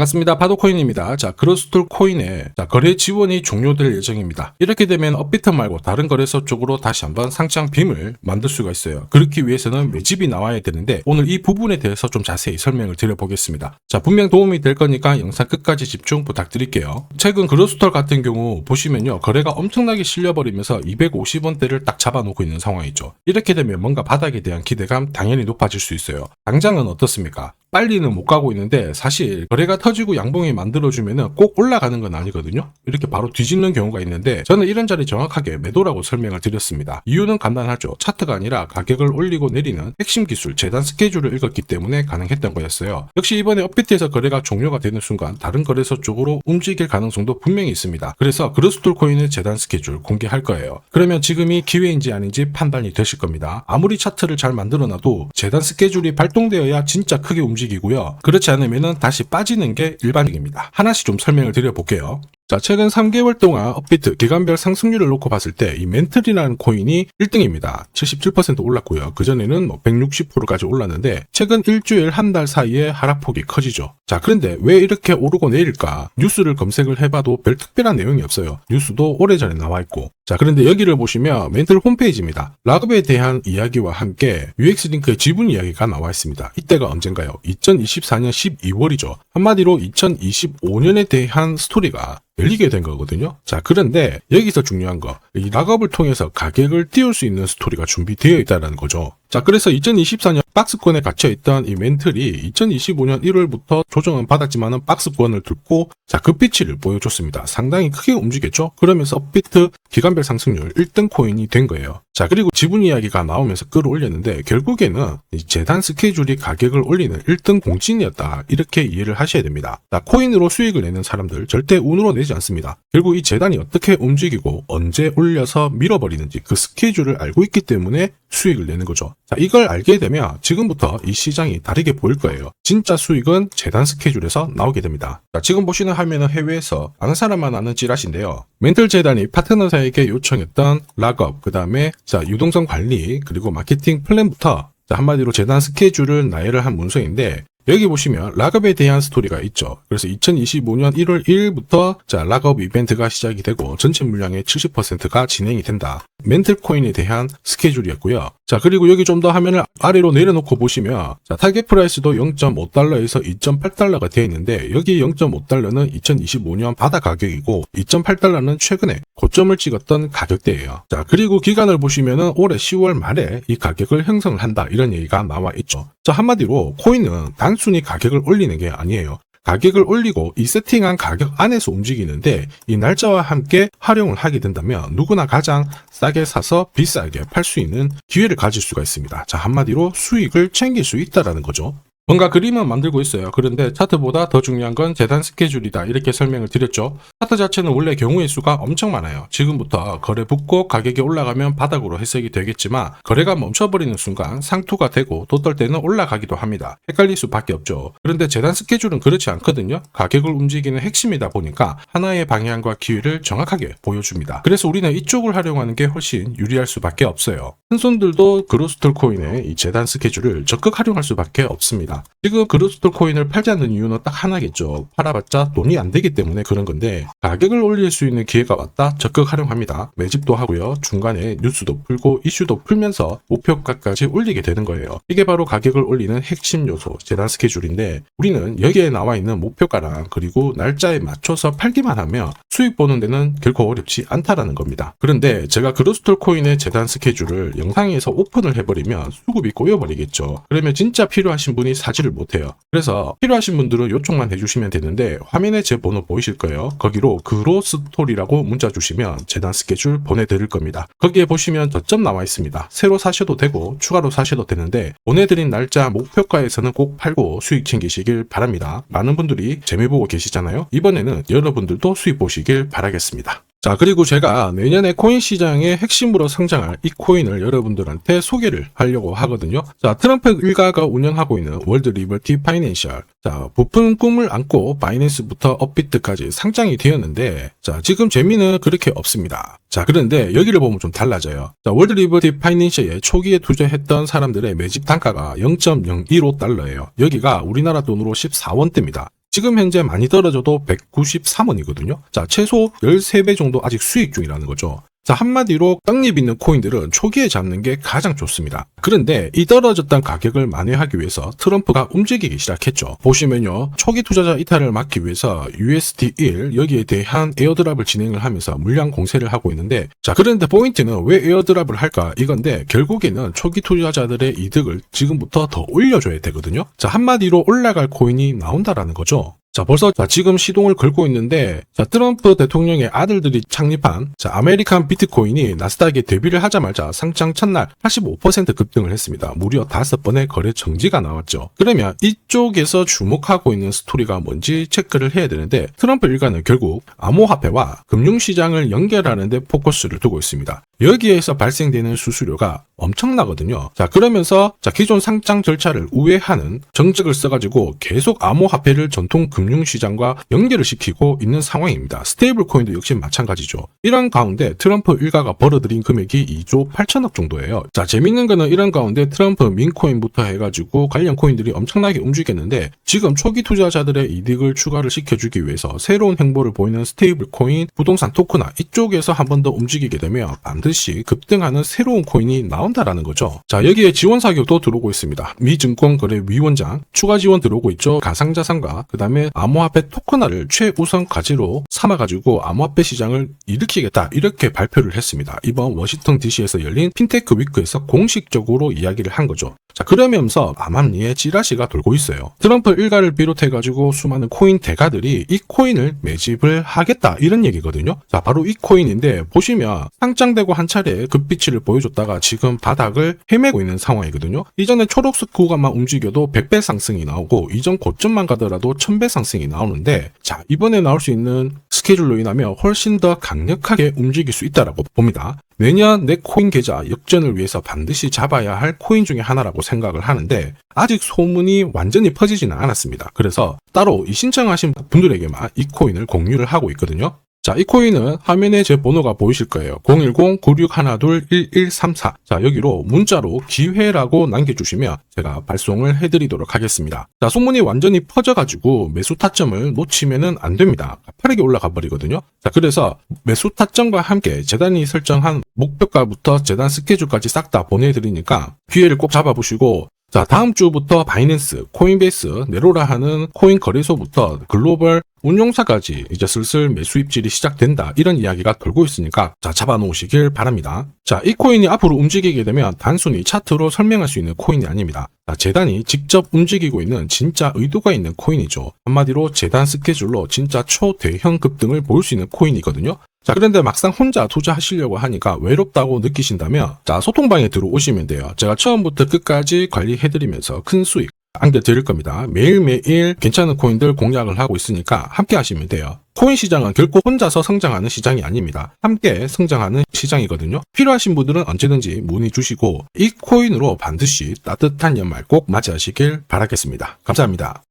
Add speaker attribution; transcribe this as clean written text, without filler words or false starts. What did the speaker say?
Speaker 1: 반갑습니다. 파도코인입니다. 자, 그로스톨 코인의 거래 지원이 종료될 예정입니다. 이렇게 되면 업비트 말고 다른 거래소 쪽으로 다시 한번 상장 빔을 만들 수가 있어요. 그렇기 위해서는 매집이 나와야 되는데 오늘 이 부분에 대해서 좀 자세히 설명을 드려보겠습니다. 자, 분명 도움이 될 거니까 영상 끝까지 집중 부탁드릴게요. 최근 그로스톨 같은 경우 보시면요, 거래가 엄청나게 실려버리면서 250원대를 딱 잡아놓고 있는 상황이죠. 이렇게 되면 뭔가 바닥에 대한 기대감 당연히 높아질 수 있어요. 당장은 어떻습니까? 빨리는 못 가고 있는데 사실 거래가 터지고 양봉이 만들어주면 꼭 올라가는 건 아니거든요. 이렇게 바로 뒤집는 경우가 있는데 저는 이런 자리 정확하게 매도라고 설명을 드렸습니다. 이유는 간단하죠. 차트가 아니라 가격을 올리고 내리는 핵심 기술 재단 스케줄을 읽었기 때문에 가능했던 거였어요. 역시 이번에 업비트에서 거래가 종료가 되는 순간 다른 거래소 쪽으로 움직일 가능성도 분명히 있습니다. 그래서 그로스톨 코인의 재단 스케줄 공개할 거예요. 그러면 지금이 기회인지 아닌지 판단이 되실 겁니다. 아무리 차트를 잘 만들어놔도 재단 스케줄이 발동되어야 진짜 크게 움직이고요. 그렇지 않으면 다시 빠지는 게 일반적입니다. 하나씩 좀 설명을 드려볼게요. 자, 최근 3개월 동안 업비트 기간별 상승률을 놓고 봤을 때 이 멘틀이라는 코인이 1등입니다. 77% 올랐고요. 그전에는 160%까지 올랐는데 최근 일주일 한 달 사이에 하락폭이 커지죠. 자, 그런데 왜 이렇게 오르고 내릴까? 뉴스를 검색을 해봐도 별 특별한 내용이 없어요. 뉴스도 오래전에 나와있고. 자, 그런데 여기를 보시면 멘틀 홈페이지입니다. 락업에 대한 이야기와 함께 UX링크의 지분 이야기가 나와 있습니다. 이때가 언젠가요? 2024년 12월이죠. 한마디로 2025년에 대한 스토리가 열리게 된 거거든요. 자, 그런데 여기서 중요한 거, 이 락업을 통해서 가격을 띄울 수 있는 스토리가 준비되어 있다는 거죠. 자, 그래서 2024년 박스권에 갇혀있던 이 멘틀이 2025년 1월부터 조정은 받았지만은 박스권을 뚫고 자, 급비치를 보여줬습니다. 상당히 크게 움직였죠. 그러면서 업비트 기간별 상승률 1등 코인이 된 거예요. 자, 그리고 지분 이야기가 나오면서 끌어올렸는데 결국에는 이 재단 스케줄이 가격을 올리는 1등 공신이었다. 이렇게 이해를 하셔야 됩니다. 자, 코인으로 수익을 내는 사람들 절대 운으로 내지 않습니다. 결국 이 재단이 어떻게 움직이고 언제 올려서 밀어버리는지 그 스케줄을 알고 있기 때문에 수익을 내는 거죠. 자, 이걸 알게 되면 지금부터 이 시장이 다르게 보일 거예요. 진짜 수익은 재단 스케줄에서 나오게 됩니다. 자, 지금 보시는 화면은 해외에서 아는 사람만 아는 찌라시인데요. 멘틀 재단이 파트너사에게 요청했던 락업, 그 다음에 자, 유동성 관리, 그리고 마케팅 플랜부터 자, 한마디로 재단 스케줄을 나열을 한 문서인데 여기 보시면 락업에 대한 스토리가 있죠. 그래서 2025년 1월 1일부터 자, 락업 이벤트가 시작이 되고 전체 물량의 70%가 진행이 된다. 멘틀 코인에 대한 스케줄이었고요. 자, 그리고 여기 좀 더 화면을 아래로 내려놓고 보시면 자, 타겟 프라이스도 0.5달러에서 2.8달러가 되어 있는데 여기 0.5달러는 2025년 바다 가격이고 2.8달러는 최근에 고점을 찍었던 가격대예요. 자, 그리고 기간을 보시면은 올해 10월 말에 이 가격을 형성을 한다. 이런 얘기가 나와 있죠. 자, 한마디로 코인은 단순히 가격을 올리는 게 아니에요. 가격을 올리고 이 세팅한 가격 안에서 움직이는데 이 날짜와 함께 활용을 하게 된다면 누구나 가장 싸게 사서 비싸게 팔 수 있는 기회를 가질 수가 있습니다. 자, 한마디로 수익을 챙길 수 있다라는 거죠. 뭔가 그림은 만들고 있어요. 그런데 차트보다 더 중요한 건 재단 스케줄이다. 이렇게 설명을 드렸죠. 차트 자체는 원래 경우의 수가 엄청 많아요. 지금부터 거래 붙고 가격이 올라가면 바닥으로 해석이 되겠지만 거래가 멈춰버리는 순간 상투가 되고 또 떨 때는 올라가기도 합니다. 헷갈릴 수밖에 없죠. 그런데 재단 스케줄은 그렇지 않거든요. 가격을 움직이는 핵심이다 보니까 하나의 방향과 기회를 정확하게 보여줍니다. 그래서 우리는 이쪽을 활용하는 게 훨씬 유리할 수밖에 없어요. 큰 손들도 그로스톨 코인의 이 재단 스케줄을 적극 활용할 수밖에 없습니다. 지금 그로스톨 코인을 팔지 않는 이유는 딱 하나겠죠. 팔아봤자 돈이 안 되기 때문에 그런 건데 가격을 올릴 수 있는 기회가 왔다 적극 활용합니다. 매집도 하고요. 중간에 뉴스도 풀고 이슈도 풀면서 목표가까지 올리게 되는 거예요. 이게 바로 가격을 올리는 핵심 요소 재단 스케줄인데 우리는 여기에 나와 있는 목표가랑 그리고 날짜에 맞춰서 팔기만 하면 수익 보는 데는 결코 어렵지 않다라는 겁니다. 그런데 제가 그로스톨 코인의 재단 스케줄을 영상에서 오픈을 해버리면 수급이 꼬여버리겠죠. 그러면 진짜 필요하신 분이 사지를 못해요. 그래서 필요하신 분들은 요청만 해주시면 되는데 화면에 제 번호 보이실 거예요. 거기로 그로스톨이라고 문자 주시면 재단 스케줄 보내드릴 겁니다. 거기에 보시면 저점 나와 있습니다. 새로 사셔도 되고 추가로 사셔도 되는데 보내드린 날짜 목표가에서는 꼭 팔고 수익 챙기시길 바랍니다. 많은 분들이 재미 보고 계시잖아요. 이번에는 여러분들도 수익 보시길 바라겠습니다. 자, 그리고 제가 내년에 코인 시장의 핵심으로 성장할 이 코인을 여러분들한테 소개를 하려고 하거든요. 자, 트럼프 일가가 운영하고 있는 월드 리버티 파이낸셜. 자, 부푼 꿈을 안고 바이낸스부터 업비트까지 상장이 되었는데 자, 지금 재미는 그렇게 없습니다. 자, 그런데 여기를 보면 좀 달라져요. 자, 월드 리버티 파이낸셜에 초기에 투자했던 사람들의 매집 단가가 0.015달러예요. 여기가 우리나라 돈으로 14원대입니다. 지금 현재 많이 떨어져도 193원이거든요. 자, 최소 13배 정도 아직 수익 중이라는 거죠. 자, 한마디로 떡잎 있는 코인들은 초기에 잡는 게 가장 좋습니다. 그런데 이 떨어졌던 가격을 만회하기 위해서 트럼프가 움직이기 시작했죠. 보시면요, 초기 투자자 이탈을 막기 위해서 USD1 여기에 대한 에어드랍을 진행을 하면서 물량 공세를 하고 있는데, 자, 그런데 포인트는 왜 에어드랍을 할까 이건데, 결국에는 초기 투자자들의 이득을 지금부터 더 올려줘야 되거든요. 자, 한마디로 올라갈 코인이 나온다라는 거죠. 자, 벌써 지금 시동을 걸고 있는데, 자, 트럼프 대통령의 아들들이 창립한 아메리칸 비트코인이 나스닥에 데뷔를 하자마자 상장 첫날 85% 급등을 했습니다. 무려 5번의 거래 정지가 나왔죠. 그러면 이쪽에서 주목하고 있는 스토리가 뭔지 체크를 해야 되는데, 트럼프 일가는 결국 암호화폐와 금융시장을 연결하는 데 포커스를 두고 있습니다. 여기에서 발생되는 수수료가 엄청나거든요. 자, 그러면서 기존 상장 절차를 우회하는 정책을 써가지고 계속 암호화폐를 전통 금융시장과 연결을 시키고 있는 상황입니다. 스테이블 코인도 역시 마찬가지죠. 이런 가운데 트럼프 일가가 벌어들인 금액이 2조 8천억 정도예요. 자, 재밌는 거는 이런 가운데 트럼프 민코인부터 해가지고 관련 코인들이 엄청나게 움직였는데, 지금 초기 투자자들의 이득을 추가를 시켜주기 위해서 새로운 행보를 보이는 스테이블 코인, 부동산 토크나 이쪽에서 한 번 더 움직이게 되면 반드시 급등하는 새로운 코인이 나온다라는 거죠. 자, 여기에 지원 사격도 들어오고 있습니다. 미 증권거래위원장 추가 지원 들어오고 있죠. 가상자산과 그 다음에 암호화폐 토큰화를 최우선 과제로 삼아가지고 암호화폐 시장을 일으키겠다, 이렇게 발표를 했습니다. 이번 워싱턴 DC에서 열린 핀테크 위크에서 공식적으로 이야기를 한 거죠. 자, 그러면서 암암리에 찌라시가 돌고 있어요. 트럼프 일가를 비롯해가지고 수많은 코인 대가들이 이 코인을 매집을 하겠다, 이런 얘기거든요. 자, 바로 이 코인인데, 보시면 상장되고 한 차례 급비치를 보여줬다가 지금 바닥을 헤매고 있는 상황이거든요. 이전에 초록색 구간만 움직여도 100배 상승이 나오고, 이전 고점만 가더라도 1000배 상승이 나오는데, 자, 이번에 나올 수 있는 스케줄로 인하면 훨씬 더 강력하게 움직일 수 있다라고 봅니다. 내년 내 코인 계좌 역전을 위해서 반드시 잡아야 할 코인 중에 하나라고 생각을 하는데, 아직 소문이 완전히 퍼지지는 않았습니다. 그래서 따로 이 신청하신 분들에게만 이 코인을 공유를 하고 있거든요. 자, 이 코인은 화면에 제 번호가 보이실 거예요. 010-9612-1134. 자, 여기로 문자로 기회라고 남겨주시면 제가 발송을 해드리도록 하겠습니다. 자, 소문이 완전히 퍼져가지고 매수 타점을 놓치면은 안 됩니다. 빠르게 올라가 버리거든요. 자, 그래서 매수 타점과 함께 재단이 설정한 목표가부터 재단 스케줄까지 싹 다 보내드리니까 기회를 꼭 잡아보시고, 자, 다음 주부터 바이낸스, 코인베이스, 네로라 하는 코인 거래소부터 글로벌 운용사까지 이제 슬슬 매수 입질이 시작된다, 이런 이야기가 돌고 있으니까 자, 잡아놓으시길 바랍니다. 자, 이 코인이 앞으로 움직이게 되면 단순히 차트로 설명할 수 있는 코인이 아닙니다. 자, 재단이 직접 움직이고 있는 진짜 의도가 있는 코인이죠. 한마디로 재단 스케줄로 진짜 초대형 급등을 보일 수 있는 코인이거든요. 자, 그런데 막상 혼자 투자하시려고 하니까 외롭다고 느끼신다면, 자, 소통방에 들어오시면 돼요. 제가 처음부터 끝까지 관리해드리면서 큰 수익 안겨드릴 겁니다. 매일매일 괜찮은 코인들 공략을 하고 있으니까 함께 하시면 돼요. 코인 시장은 결코 혼자서 성장하는 시장이 아닙니다. 함께 성장하는 시장이거든요. 필요하신 분들은 언제든지 문의 주시고, 이 코인으로 반드시 따뜻한 연말 꼭 맞이하시길 바라겠습니다. 감사합니다.